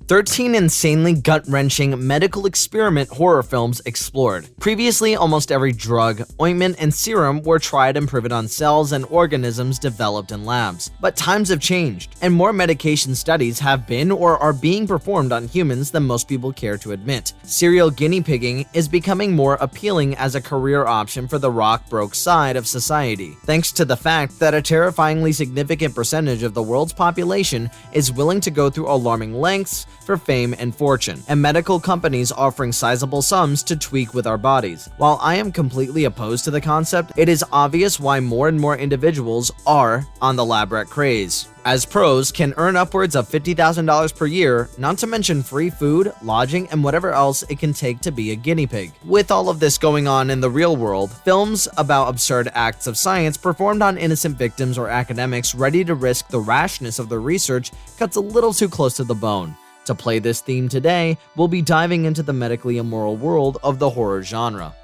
13 insanely gut-wrenching medical experiment horror films explored. Previously, almost every drug, ointment, and serum were tried and proven on cells and organisms developed in labs. But times have changed, and more medication studies have been or are being performed on humans than most people care to admit. Serial guinea pigging is becoming more appealing as a career option for the rock-broke side of society, thanks to the fact that a terrifyingly significant percentage of the world's population is willing to go through alarming lengths for fame and fortune, and medical companies offering sizable sums to tweak with our bodies. While I am completely opposed to the concept, it is obvious why more and more individuals are on the lab rat craze, as pros can earn upwards of $50,000 per year, not to mention free food, lodging, and whatever else it can take to be a guinea pig. With all of this going on in the real world, films about absurd acts of science performed on innocent victims or academics ready to risk the rashness of their research cuts a little too close to the bone. To play this theme today, we'll be diving into the medically immoral world of the horror genre.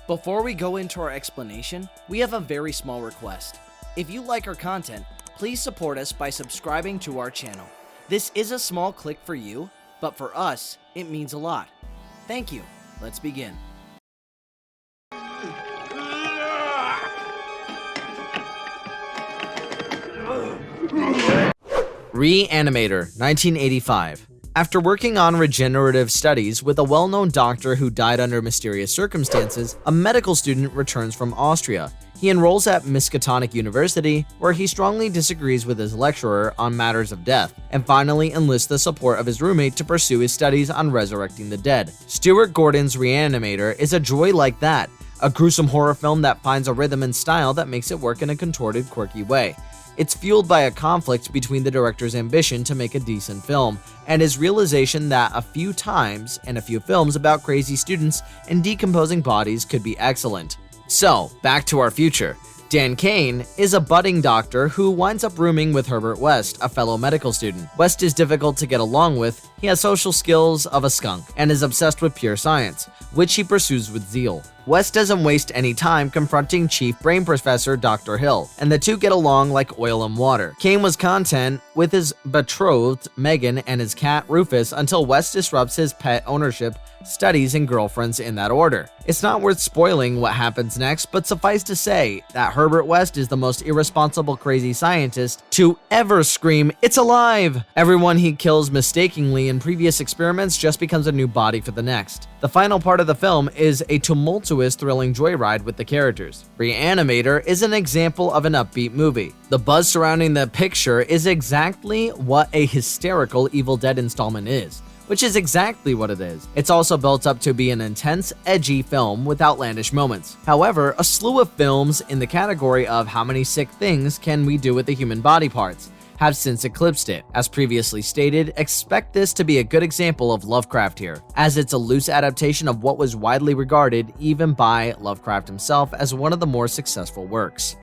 Before we go into our explanation, we have a very small request. If you like our content, please support us by subscribing to our channel. This is a small click for you, but for us, it means a lot. Thank you. Let's begin. Re-animator, 1985. After working on regenerative studies with a well-known doctor who died under mysterious circumstances, a medical student returns from Austria. He enrolls at Miskatonic University, where he strongly disagrees with his lecturer on matters of death, and finally enlists the support of his roommate to pursue his studies on resurrecting the dead. Stuart Gordon's Re-animator is a joy like that, a gruesome horror film that finds a rhythm and style that makes it work in a contorted, quirky way. It's fueled by a conflict between the director's ambition to make a decent film and his realization that a few times and a few films about crazy students and decomposing bodies could be excellent. So, back to our future. Dan Kane is a budding doctor who winds up rooming with Herbert West, a fellow medical student. West is difficult to get along with, he has social skills of a skunk, and is obsessed with pure science, which he pursues with zeal. West doesn't waste any time confronting Chief Brain Professor Dr. Hill, and the two get along like oil and water. Kane was content with his betrothed, Megan, and his cat, Rufus, until West disrupts his pet ownership, studies, and girlfriends in that order. It's not worth spoiling what happens next, but suffice to say that Herbert West is the most irresponsible crazy scientist to ever scream, "It's alive!" Everyone he kills mistakenly in previous experiments just becomes a new body for the next. The final part of the film is a tumultuous, thrilling joyride with the characters. Re-animator is an example of an upbeat movie. The buzz surrounding the picture is exactly what a hysterical Evil Dead installment is, which is exactly what it is. It's also built up to be an intense, edgy film with outlandish moments. However, a slew of films in the category of how many sick things can we do with the human body parts have since eclipsed it. As previously stated, expect this to be a good example of Lovecraft here, as it's a loose adaptation of what was widely regarded, even by Lovecraft himself, as one of the more successful works.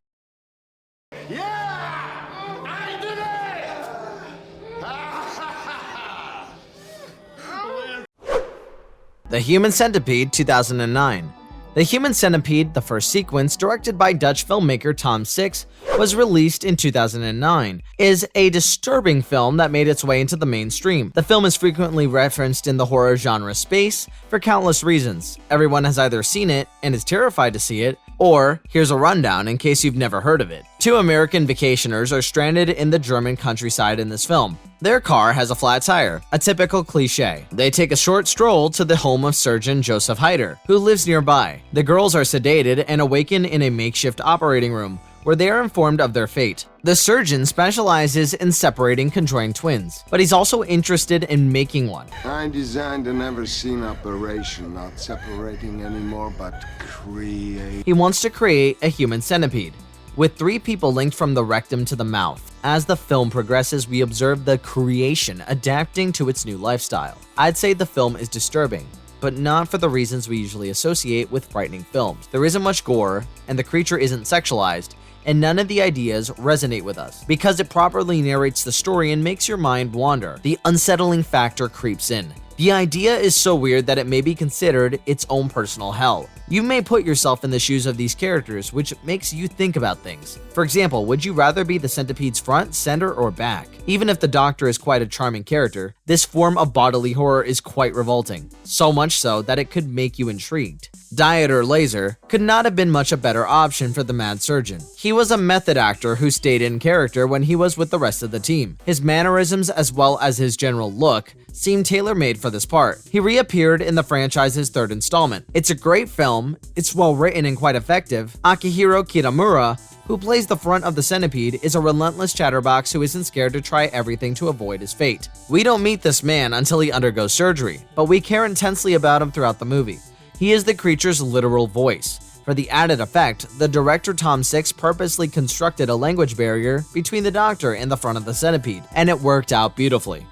The Human Centipede, 2009. The Human Centipede, the first sequence, directed by Dutch filmmaker Tom Six, was released in 2009, is a disturbing film that made its way into the mainstream. The film is frequently referenced in the horror genre space for countless reasons. Everyone has either seen it and is terrified to see it, or here's a rundown in case you've never heard of it. Two American vacationers are stranded in the German countryside in this film. Their car has a flat tire, a typical cliche. They take a short stroll to the home of surgeon Joseph Heider, who lives nearby. The girls are sedated and awaken in a makeshift operating room, where they are informed of their fate. The surgeon specializes in separating conjoined twins, but he's also interested in making one. I designed a never-seen operation, not separating anymore, but create. He wants to create a human centipede, with 3 people linked from the rectum to the mouth. As the film progresses, we observe the creation adapting to its new lifestyle. I'd say the film is disturbing, but not for the reasons we usually associate with frightening films. There isn't much gore, and the creature isn't sexualized, and none of the ideas resonate with us. Because it properly narrates the story and makes your mind wander, the unsettling factor creeps in. The idea is so weird that it may be considered its own personal hell. You may put yourself in the shoes of these characters, which makes you think about things. For example, would you rather be the centipede's front, center, or back? Even if the Doctor is quite a charming character, this form of bodily horror is quite revolting, so much so that it could make you intrigued. Dieter Laser could not have been much a better option for the Mad Surgeon. He was a method actor who stayed in character when he was with the rest of the team. His mannerisms as well as his general look seemed tailor-made for this part. He reappeared in the franchise's third installment. It's a great film, it's well written and quite effective. Akihiro Kitamura, who plays the front of the centipede, is a relentless chatterbox who isn't scared to try everything to avoid his fate. We don't meet this man until he undergoes surgery, but we care intensely about him throughout the movie. He is the creature's literal voice. For the added effect, the director Tom Six purposely constructed a language barrier between the Doctor and the front of the centipede, and it worked out beautifully.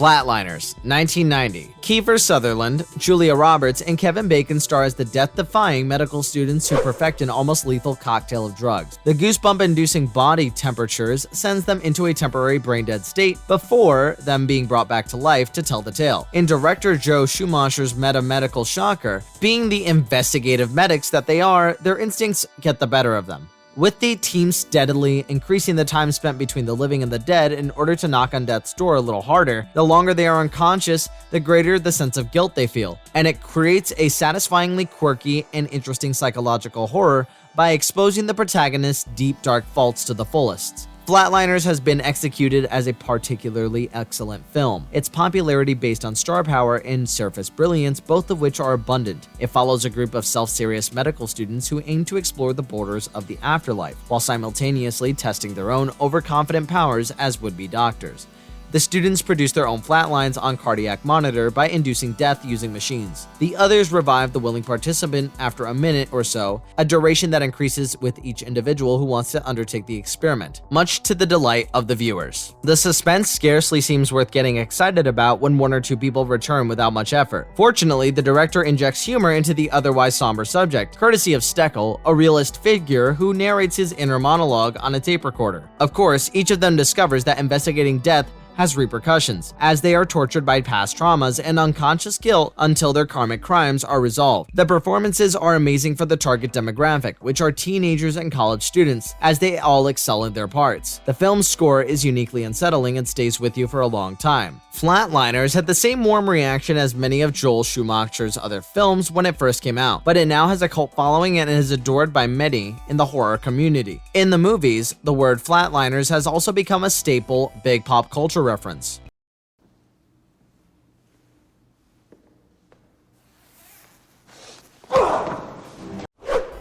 Flatliners, 1990. Kiefer Sutherland, Julia Roberts, and Kevin Bacon star as the death-defying medical students who perfect an almost lethal cocktail of drugs. The goosebump-inducing body temperatures sends them into a temporary brain-dead state before them being brought back to life to tell the tale. In director Joe Schumacher's meta-medical shocker, being the investigative medics that they are, their instincts get the better of them. With the team steadily increasing the time spent between the living and the dead in order to knock on death's door a little harder, the longer they are unconscious, the greater the sense of guilt they feel, and it creates a satisfyingly quirky and interesting psychological horror by exposing the protagonist's deep dark faults to the fullest. Flatliners has been executed as a particularly excellent film. Its popularity based on star power and surface brilliance, both of which are abundant. It follows a group of self-serious medical students who aim to explore the borders of the afterlife, while simultaneously testing their own overconfident powers as would-be doctors. The students produce their own flatlines on cardiac monitor by inducing death using machines. The others revive the willing participant after a minute or so, a duration that increases with each individual who wants to undertake the experiment, much to the delight of the viewers. The suspense scarcely seems worth getting excited about when one or two people return without much effort. Fortunately, the director injects humor into the otherwise somber subject, courtesy of Steckel, a realist figure who narrates his inner monologue on a tape recorder. Of course, each of them discovers that investigating death has repercussions, as they are tortured by past traumas and unconscious guilt until their karmic crimes are resolved. The performances are amazing for the target demographic, which are teenagers and college students, as they all excel in their parts. The film's score is uniquely unsettling and stays with you for a long time. Flatliners had the same warm reaction as many of Joel Schumacher's other films when it first came out, but it now has a cult following and is adored by many in the horror community. In the movies, the word Flatliners has also become a staple, big pop culture reference.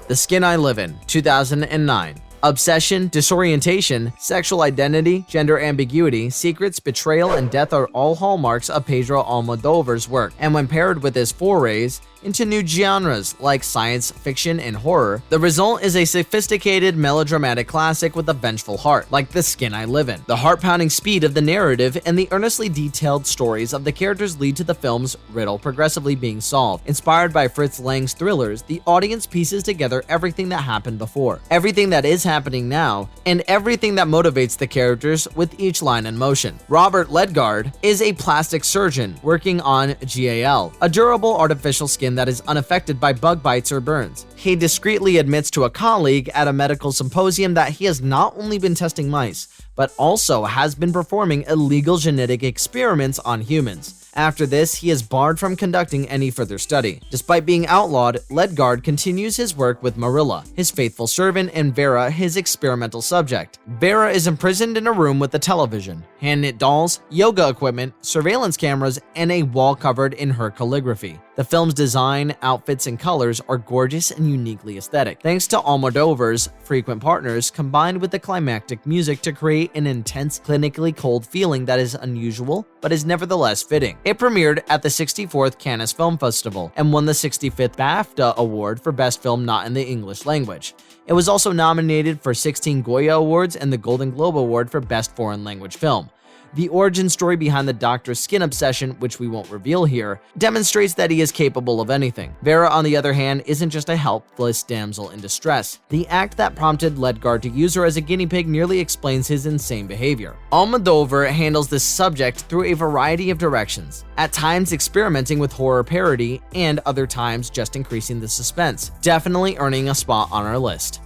The Skin I Live In, 2009. Obsession, disorientation, sexual identity, gender ambiguity, secrets, betrayal, and death are all hallmarks of Pedro Almodovar's work, and when paired with his forays into new genres like science fiction and horror, the result is a sophisticated melodramatic classic with a vengeful heart, like The Skin I Live In. The heart-pounding speed of the narrative and the earnestly detailed stories of the characters lead to the film's riddle progressively being solved. Inspired by Fritz Lang's thrillers, the audience pieces together everything that happened before, everything that is happening now, and everything that motivates the characters with each line in motion. Robert Ledgard is a plastic surgeon working on GAL, a durable artificial skin that is unaffected by bug bites or burns. He discreetly admits to a colleague at a medical symposium that he has not only been testing mice, but also has been performing illegal genetic experiments on humans. After this, he is barred from conducting any further study. Despite being outlawed, Ledgard continues his work with Marilla, his faithful servant, and Vera, his experimental subject. Vera is imprisoned in a room with a television, hand-knit dolls, yoga equipment, surveillance cameras, and a wall covered in her calligraphy. The film's design, outfits, and colors are gorgeous and uniquely aesthetic, thanks to Almodovar's frequent partners combined with the climactic music to create an intense, clinically cold feeling that is unusual, but is nevertheless fitting. It premiered at the 64th Cannes Film Festival and won the 65th BAFTA Award for Best Film Not in the English Language. It was also nominated for 16 Goya Awards and the Golden Globe Award for Best Foreign Language Film. The origin story behind the doctor's skin obsession, which we won't reveal here, demonstrates that he is capable of anything. Vera, on the other hand, isn't just a helpless damsel in distress. The act that prompted Ledgard to use her as a guinea pig nearly explains his insane behavior. Almodovar handles this subject through a variety of directions, at times experimenting with horror parody, and other times just increasing the suspense, definitely earning a spot on our list.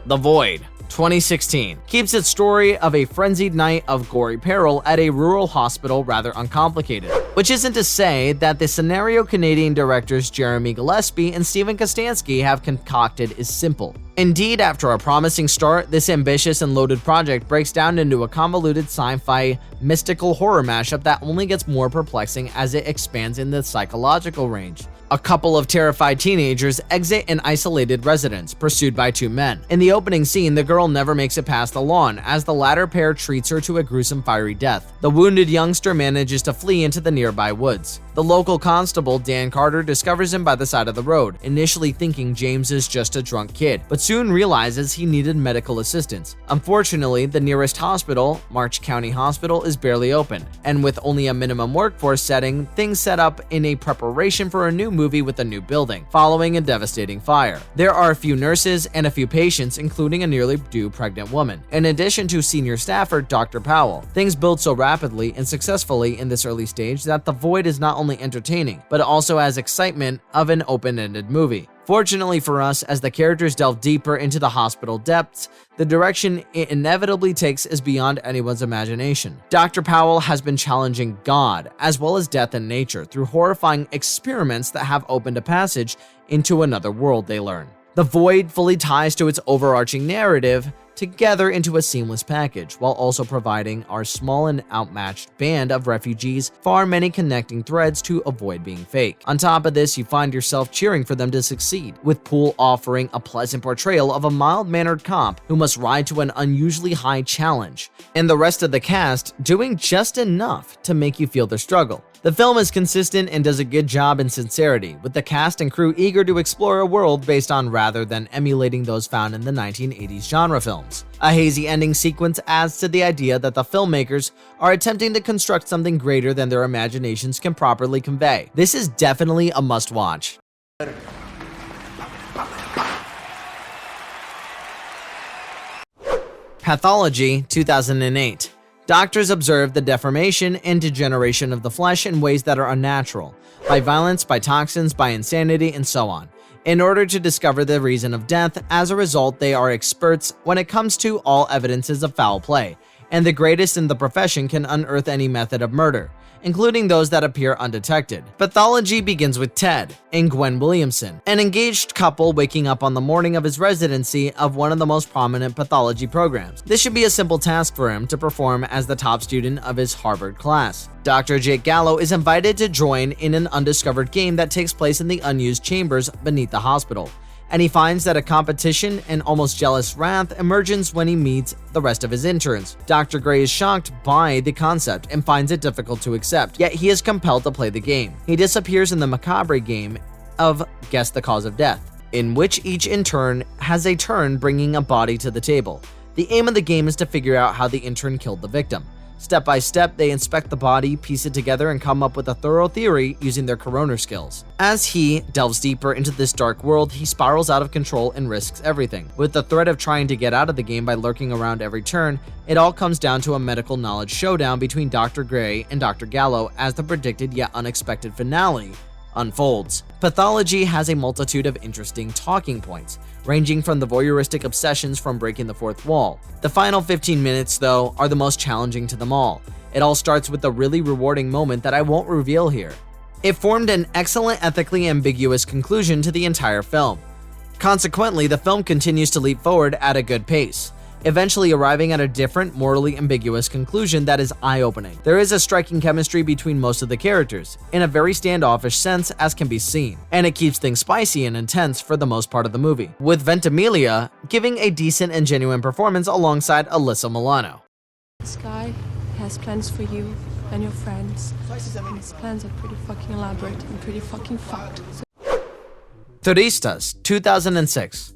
The Void, 2016, keeps its story of a frenzied night of gory peril at a rural hospital rather uncomplicated, which isn't to say that the scenario Canadian directors Jeremy Gillespie and Stephen Kostanski have concocted is simple. Indeed, after a promising start, this ambitious and loaded project breaks down into a convoluted sci-fi mystical horror mashup that only gets more perplexing as it expands in the psychological range. A couple of terrified teenagers exit an isolated residence, pursued by two men. In the opening scene, the girl never makes it past the lawn, as the latter pair treats her to a gruesome fiery death. The wounded youngster manages to flee into the nearby woods. The local constable, Dan Carter, discovers him by the side of the road, initially thinking James is just a drunk kid, but soon realizes he needed medical assistance. Unfortunately, the nearest hospital, March County Hospital, is barely open, and with only a minimum workforce setting, things set up in a preparation for a new movie with a new building, following a devastating fire. There are a few nurses and a few patients, including a nearly due pregnant woman, in addition to senior staffer Dr. Powell. Things build so rapidly and successfully in this early stage that The Void is not only entertaining, but also has excitement of an open-ended movie. Fortunately for us, as the characters delve deeper into the hospital depths, the direction it inevitably takes is beyond anyone's imagination. Dr. Powell has been challenging God, as well as death and nature, through horrifying experiments that have opened a passage into another world, they learn. The Void fully ties to its overarching narrative together into a seamless package, while also providing our small and outmatched band of refugees far many connecting threads to avoid being fake. On top of this, you find yourself cheering for them to succeed, with Poole offering a pleasant portrayal of a mild-mannered cop who must ride to an unusually high challenge, and the rest of the cast doing just enough to make you feel their struggle. The film is consistent and does a good job in sincerity, with the cast and crew eager to explore a world based on rather than emulating those found in the 1980s genre films. A hazy ending sequence adds to the idea that the filmmakers are attempting to construct something greater than their imaginations can properly convey. This is definitely a must-watch. Pathology, 2008. Doctors observe the deformation and degeneration of the flesh in ways that are unnatural, by violence, by toxins, by insanity, and so on, in order to discover the reason of death. As a result, they are experts when it comes to all evidences of foul play, and the greatest in the profession can unearth any method of murder, including those that appear undetected. Pathology begins with Ted and Gwen Williamson, an engaged couple waking up on the morning of his residency of one of the most prominent pathology programs. This should be a simple task for him to perform as the top student of his Harvard class. Dr. Jake Gallo is invited to join in an undiscovered game that takes place in the unused chambers beneath the hospital, and he finds that a competition and almost jealous wrath emerges when he meets the rest of his interns. Dr. Gray is shocked by the concept and finds it difficult to accept, yet he is compelled to play the game. He disappears in the macabre game of Guess the Cause of Death, in which each intern has a turn bringing a body to the table. The aim of the game is to figure out how the intern killed the victim. Step by step, they inspect the body, piece it together, and come up with a thorough theory using their coroner skills. As he delves deeper into this dark world, he spirals out of control and risks everything. With the threat of trying to get out of the game by lurking around every turn, it all comes down to a medical knowledge showdown between Dr. Gray and Dr. Gallo as the predicted yet unexpected finale unfolds. Pathology has a multitude of interesting talking points, ranging from the voyeuristic obsessions from breaking the fourth wall. The final 15 minutes, though, are the most challenging to them all. It all starts with a really rewarding moment that I won't reveal here. It formed an excellent ethically ambiguous conclusion to the entire film. Consequently, the film continues to leap forward at a good pace, eventually arriving at a different, morally ambiguous conclusion that is eye-opening. There is a striking chemistry between most of the characters, in a very standoffish sense as can be seen, and it keeps things spicy and intense for the most part of the movie, with Ventimiglia giving a decent and genuine performance alongside Alyssa Milano. This guy has plans for you and your friends, and his plans are pretty fucking elaborate and pretty fucking fucked. Turistas, 2006.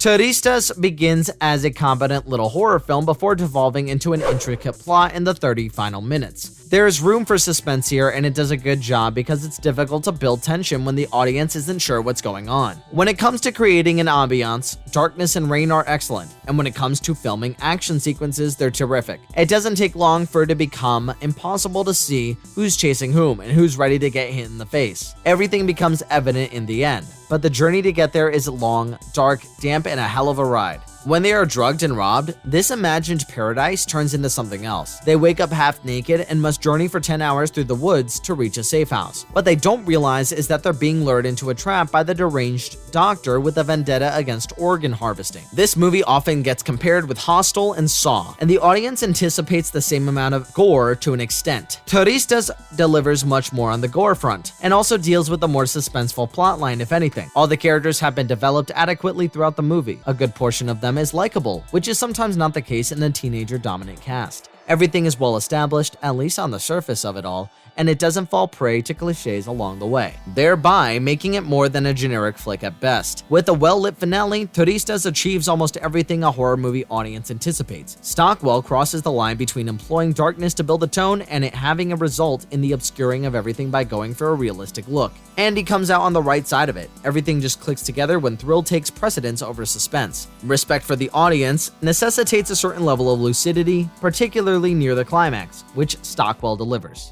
Turistas begins as a competent little horror film before devolving into an intricate plot in the 30 final minutes. There is room for suspense here, and it does a good job because it's difficult to build tension when the audience isn't sure what's going on. When it comes to creating an ambiance, darkness and rain are excellent, and when it comes to filming action sequences, they're terrific. It doesn't take long for it to become impossible to see who's chasing whom and who's ready to get hit in the face. Everything becomes evident in the end, but the journey to get there is long, dark, damp, and a hell of a ride. When they are drugged and robbed, this imagined paradise turns into something else. They wake up half naked and must journey for 10 hours through the woods to reach a safe house. What they don't realize is that they're being lured into a trap by the deranged doctor with a vendetta against organ harvesting. This movie often gets compared with Hostel and Saw, and the audience anticipates the same amount of gore to an extent. Turistas delivers much more on the gore front, and also deals with a more suspenseful plotline if anything. All the characters have been developed adequately throughout the movie. A good portion of them is likable, which is sometimes not the case in a teenager-dominant cast. Everything is well established, at least on the surface of it all, and it doesn't fall prey to cliches along the way, thereby making it more than a generic flick at best. With a well-lit finale, Turistas achieves almost everything a horror movie audience anticipates. Stockwell crosses the line between employing darkness to build a tone and it having a result in the obscuring of everything by going for a realistic look. And he comes out on the right side of it. Everything just clicks together when thrill takes precedence over suspense. Respect for the audience necessitates a certain level of lucidity, particularly near the climax, which Stockwell delivers.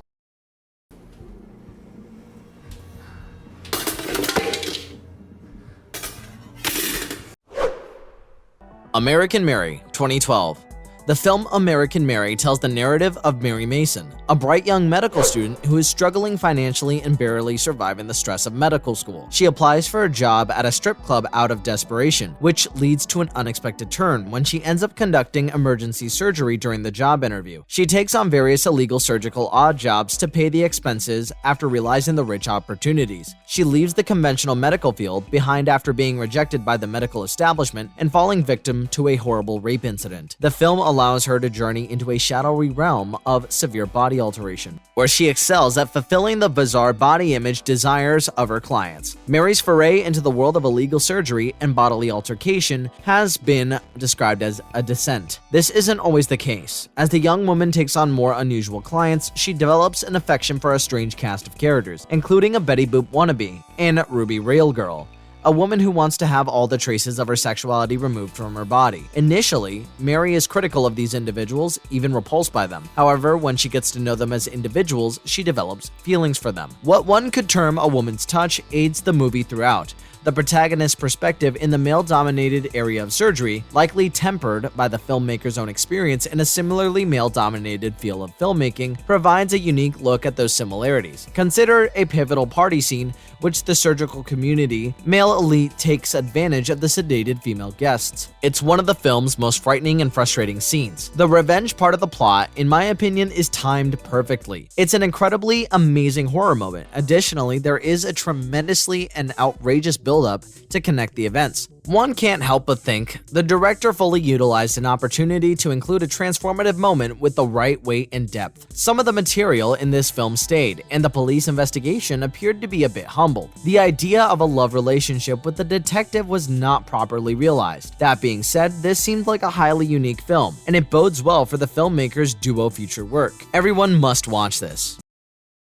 American Mary, 2012. The film American Mary tells the narrative of Mary Mason, a bright young medical student who is struggling financially and barely surviving the stress of medical school. She applies for a job at a strip club out of desperation, which leads to an unexpected turn when she ends up conducting emergency surgery during the job interview. She takes on various illegal surgical odd jobs to pay the expenses after realizing the rich opportunities. She leaves the conventional medical field behind after being rejected by the medical establishment and falling victim to a horrible rape incident. The film allows her to journey into a shadowy realm of severe body alteration, where she excels at fulfilling the bizarre body image desires of her clients. Mary's foray into the world of illegal surgery and bodily altercation has been described as a descent. This isn't always the case. As the young woman takes on more unusual clients, she develops an affection for a strange cast of characters, including a Betty Boop wannabe and Ruby Railgirl, a woman who wants to have all the traces of her sexuality removed from her body. Initially, Mary is critical of these individuals, even repulsed by them. However, when she gets to know them as individuals, she develops feelings for them. What one could term a woman's touch aids the movie throughout. The protagonist's perspective in the male-dominated area of surgery, likely tempered by the filmmaker's own experience in a similarly male-dominated field of filmmaking, provides a unique look at those similarities. Consider a pivotal party scene which the surgical community male elite takes advantage of the sedated female guests. It's one of the film's most frightening and frustrating scenes. The revenge part of the plot, in my opinion, is timed perfectly. It's an incredibly amazing horror moment. Additionally, there is a tremendously and outrageous build-up to connect the events. One can't help but think the director fully utilized an opportunity to include a transformative moment with the right weight and depth. Some of the material in this film stayed, and the police investigation appeared to be a bit humbled. The idea of a love relationship with the detective was not properly realized. That being said, this seemed like a highly unique film, and it bodes well for the filmmaker's duo future work. Everyone must watch this.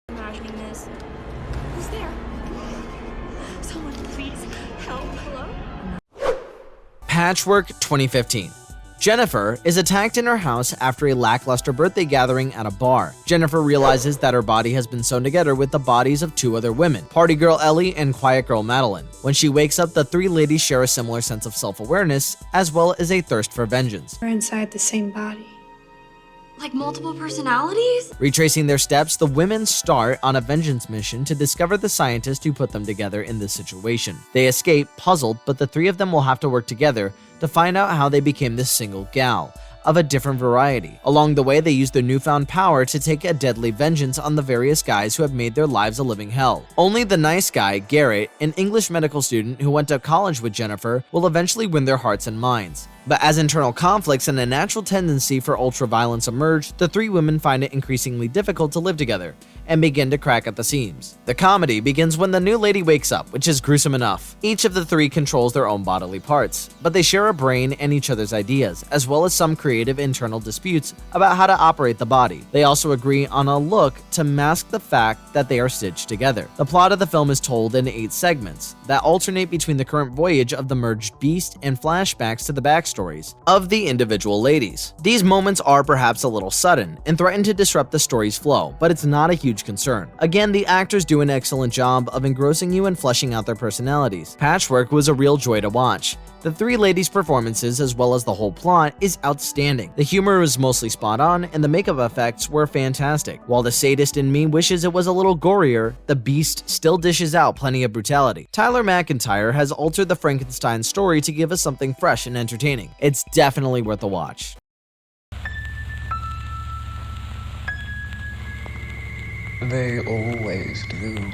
Imagining this. Who's there? Someone please help. Hello? Patchwork 2015. Jennifer is attacked in her house after a lackluster birthday gathering at a bar. Jennifer realizes that her body has been sewn together with the bodies of two other women, Party Girl Ellie and Quiet Girl Madeline. When she wakes up, the three ladies share a similar sense of self-awareness, as well as a thirst for vengeance. We're inside the same body. Like multiple personalities? Retracing their steps, the women start on a vengeance mission to discover the scientist who put them together in this situation. They escape, puzzled, but the three of them will have to work together to find out how they became this single gal, of a different variety. Along the way, they use their newfound power to take a deadly vengeance on the various guys who have made their lives a living hell. Only the nice guy, Garrett, an English medical student who went to college with Jennifer, will eventually win their hearts and minds. But as internal conflicts and a natural tendency for ultraviolence emerge, the three women find it increasingly difficult to live together and begin to crack at the seams. The comedy begins when the new lady wakes up, which is gruesome enough. Each of the three controls their own bodily parts, but they share a brain and each other's ideas, as well as some creative internal disputes about how to operate the body. They also agree on a look to mask the fact that they are stitched together. The plot of the film is told in 8 segments that alternate between the current voyage of the merged beast and flashbacks to the backstories of the individual ladies. These moments are perhaps a little sudden and threaten to disrupt the story's flow, but it's not a huge concern. Again, the actors do an excellent job of engrossing you and fleshing out their personalities. Patchwork was a real joy to watch. The three ladies' performances, as well as the whole plot, is outstanding. The humor was mostly spot on, and the makeup effects were fantastic. While the sadist in me wishes it was a little gorier, the beast still dishes out plenty of brutality. Tyler McIntyre has altered the Frankenstein story to give us something fresh and entertaining. It's definitely worth a watch. They always do.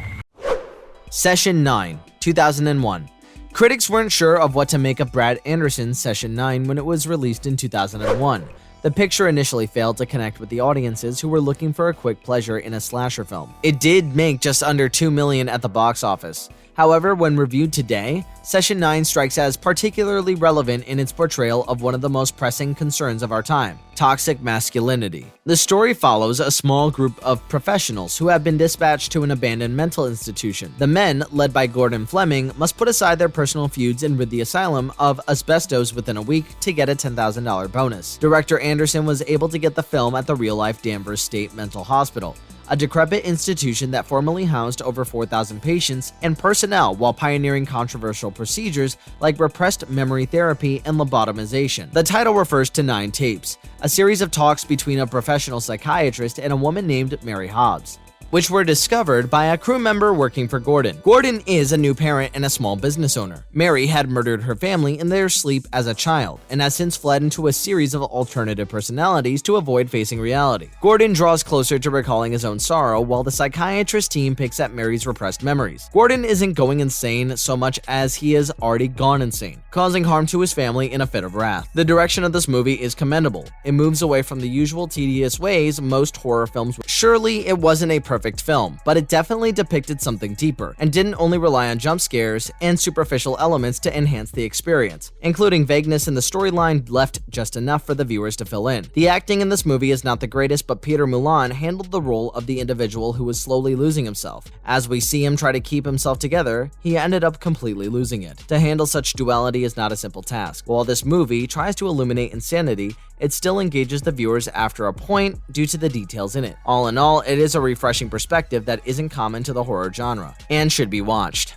Session 9, 2001. Critics weren't sure of what to make of Brad Anderson's Session 9 when it was released in 2001. The picture initially failed to connect with the audiences who were looking for a quick pleasure in a slasher film. It did make just under $2 million at the box office. However, when reviewed today, Session 9 strikes as particularly relevant in its portrayal of one of the most pressing concerns of our time: toxic masculinity. The story follows a small group of professionals who have been dispatched to an abandoned mental institution. The men, led by Gordon Fleming, must put aside their personal feuds and rid the asylum of asbestos within a week to get a $10,000 bonus. Director Anderson was able to get the film at the real-life Danvers State Mental Hospital, a decrepit institution that formerly housed over 4,000 patients and personnel while pioneering controversial procedures like repressed memory therapy and lobotomization. The title refers to 9 tapes, a series of talks between a professional psychiatrist and a woman named Mary Hobbs, which were discovered by a crew member working for Gordon. Gordon is a new parent and a small business owner. Mary had murdered her family in their sleep as a child and has since fled into a series of alternative personalities to avoid facing reality. Gordon draws closer to recalling his own sorrow while the psychiatrist team picks at Mary's repressed memories. Gordon isn't going insane so much as he has already gone insane, causing harm to his family in a fit of wrath. The direction of this movie is commendable. It moves away from the usual tedious ways most horror films. Surely it wasn't a perfect film, but it definitely depicted something deeper and didn't only rely on jump scares and superficial elements to enhance the experience, including vagueness in the storyline left just enough for the viewers to fill in. The acting in this movie is not the greatest, but Peter Mullan handled the role of the individual who was slowly losing himself. As we see him try to keep himself together, he ended up completely losing it. To handle such duality is not a simple task. While this movie tries to illuminate insanity, it still engages the viewers after a point due to the details in it. All in all, it is a refreshing perspective that isn't common to the horror genre, and should be watched.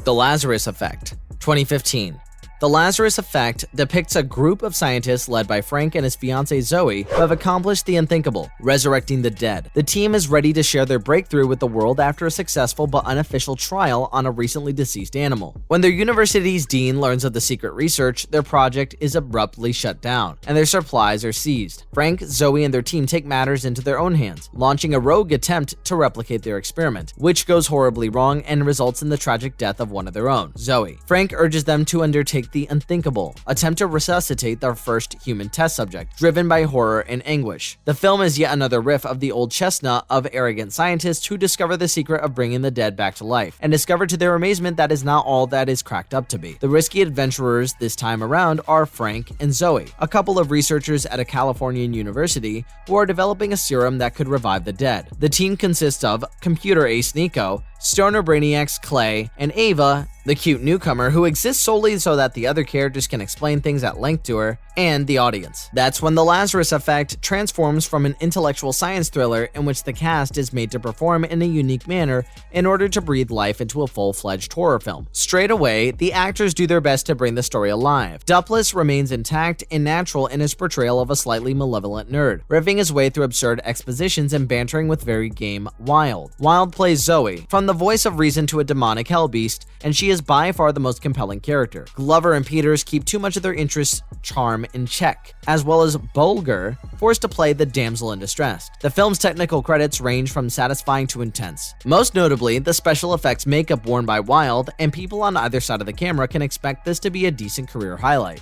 The Lazarus Effect, 2015. The Lazarus Effect depicts a group of scientists led by Frank and his fiancée Zoe who have accomplished the unthinkable, resurrecting the dead. The team is ready to share their breakthrough with the world after a successful but unofficial trial on a recently deceased animal. When their university's dean learns of the secret research, their project is abruptly shut down, and their supplies are seized. Frank, Zoe, and their team take matters into their own hands, launching a rogue attempt to replicate their experiment, which goes horribly wrong and results in the tragic death of one of their own, Zoe. Frank urges them to undertake the unthinkable, attempt to resuscitate their first human test subject, driven by horror and anguish. The film is yet another riff of the old chestnut of arrogant scientists who discover the secret of bringing the dead back to life, and discover to their amazement that is not all that is cracked up to be. The risky adventurers this time around are Frank and Zoe, a couple of researchers at a Californian university who are developing a serum that could revive the dead. The team consists of computer ace Nico, stoner brainiacs Clay, and Ava, the cute newcomer who exists solely so that the other characters can explain things at length to her, and the audience. That's when The Lazarus Effect transforms from an intellectual science thriller in which the cast is made to perform in a unique manner in order to breathe life into a full-fledged horror film. Straight away, the actors do their best to bring the story alive. Duplass remains intact and natural in his portrayal of a slightly malevolent nerd, riffing his way through absurd expositions and bantering with very game Wild. Wild plays Zoe, from the voice of reason to a demonic hellbeast, and she is is by far the most compelling character. Glover and Peters keep too much of their interest charm in check, as well as Bolger, forced to play the damsel in distress. The film's technical credits range from satisfying to intense. Most notably, the special effects makeup worn by Wilde, and people on either side of the camera can expect this to be a decent career highlight.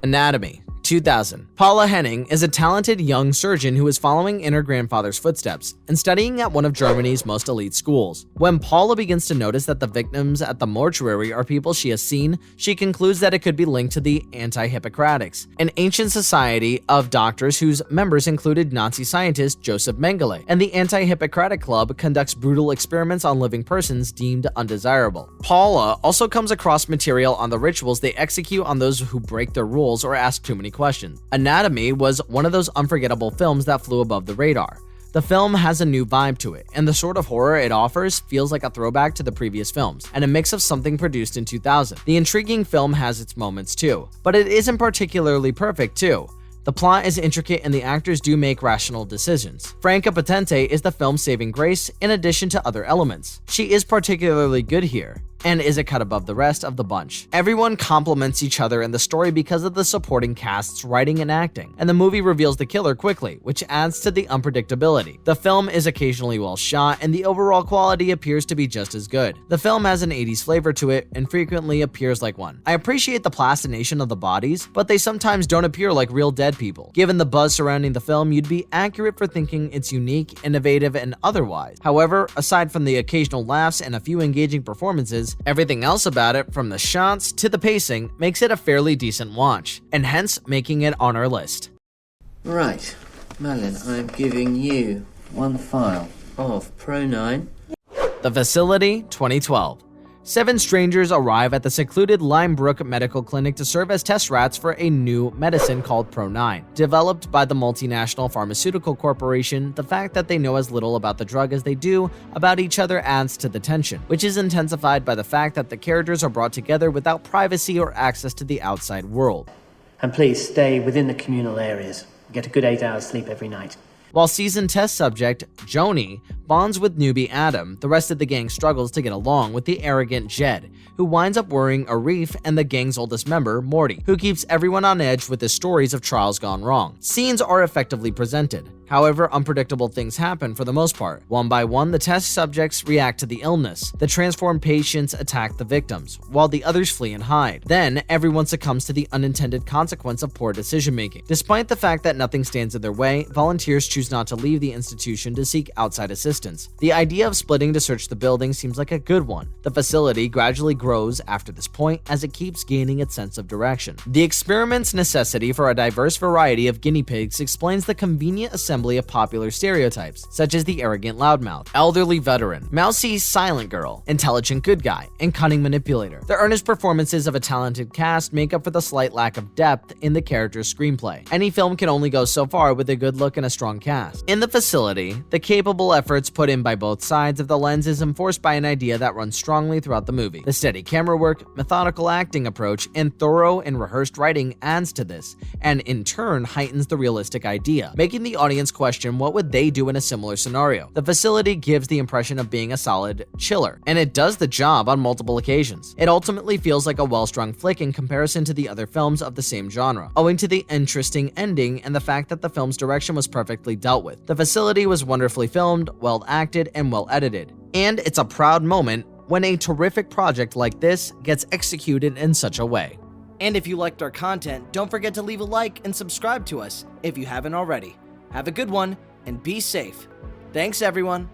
Anatomy. 2000. Paula Henning is a talented young surgeon who is following in her grandfather's footsteps and studying at one of Germany's most elite schools. When Paula begins to notice that the victims at the mortuary are people she has seen, she concludes that it could be linked to the anti-Hippocratics, an ancient society of doctors whose members included Nazi scientist Joseph Mengele, and the Anti-Hippocratic Club conducts brutal experiments on living persons deemed undesirable. Paula also comes across material on the rituals they execute on those who break their rules or ask too many questions. Anatomy was one of those unforgettable films that flew above the radar. The film has a new vibe to it, and the sort of horror it offers feels like a throwback to the previous films, and a mix of something produced in 2000. The intriguing film has its moments too, but it isn't particularly perfect too. The plot is intricate and the actors do make rational decisions. Franca Potente is the film's saving grace in addition to other elements. She is particularly good here, and is a cut above the rest of the bunch. Everyone complements each other in the story because of the supporting cast's writing and acting, and the movie reveals the killer quickly, which adds to the unpredictability. The film is occasionally well shot, and the overall quality appears to be just as good. The film has an 80s flavor to it, and frequently appears like one. I appreciate the plastination of the bodies, but they sometimes don't appear like real dead people. Given the buzz surrounding the film, you'd be accurate for thinking it's unique, innovative, and otherwise. However, aside from the occasional laughs and a few engaging performances, everything else about it, from the shots to the pacing, makes it a fairly decent watch, and hence making it on our list. Right, Malin, I'm giving you one file of Pro 9. The Facility, 2012. 7 strangers arrive at the secluded Limebrook Medical Clinic to serve as test rats for a new medicine called Pro 9. Developed by the multinational pharmaceutical corporation, the fact that they know as little about the drug as they do about each other adds to the tension, which is intensified by the fact that the characters are brought together without privacy or access to the outside world. And please stay within the communal areas. Get a good 8 hours sleep every night. While seasoned test subject Joni bonds with newbie Adam, the rest of the gang struggles to get along with the arrogant Jed, who winds up worrying Arif and the gang's oldest member, Morty, who keeps everyone on edge with his stories of trials gone wrong. Scenes are effectively presented. However, unpredictable things happen for the most part. One by one, the test subjects react to the illness. The transformed patients attack the victims, while the others flee and hide. Then, everyone succumbs to the unintended consequence of poor decision-making. Despite the fact that nothing stands in their way, volunteers choose not to leave the institution to seek outside assistance. The idea of splitting to search the building seems like a good one. The facility gradually grows after this point as it keeps gaining its sense of direction. The experiment's necessity for a diverse variety of guinea pigs explains the convenient assembly of popular stereotypes, such as the arrogant loudmouth, elderly veteran, mousy silent girl, intelligent good guy, and cunning manipulator. The earnest performances of a talented cast make up for the slight lack of depth in the character's screenplay. Any film can only go so far with a good look and a strong cast. In The Facility, the capable efforts put in by both sides of the lens is enforced by an idea that runs strongly throughout the movie. The steady camera work, methodical acting approach, and thorough and rehearsed writing adds to this, and in turn heightens the realistic idea, making the audience question what would they do in a similar scenario. The Facility gives the impression of being a solid chiller, and it does the job on multiple occasions. It ultimately feels like a well-strung flick in comparison to the other films of the same genre, owing to the interesting ending and the fact that the film's direction was perfectly dealt with. The Facility was wonderfully filmed, well acted, and well edited. And it's a proud moment when a terrific project like this gets executed in such a way. And if you liked our content, don't forget to leave a like and subscribe to us if you haven't already. Have a good one, and be safe. Thanks, everyone.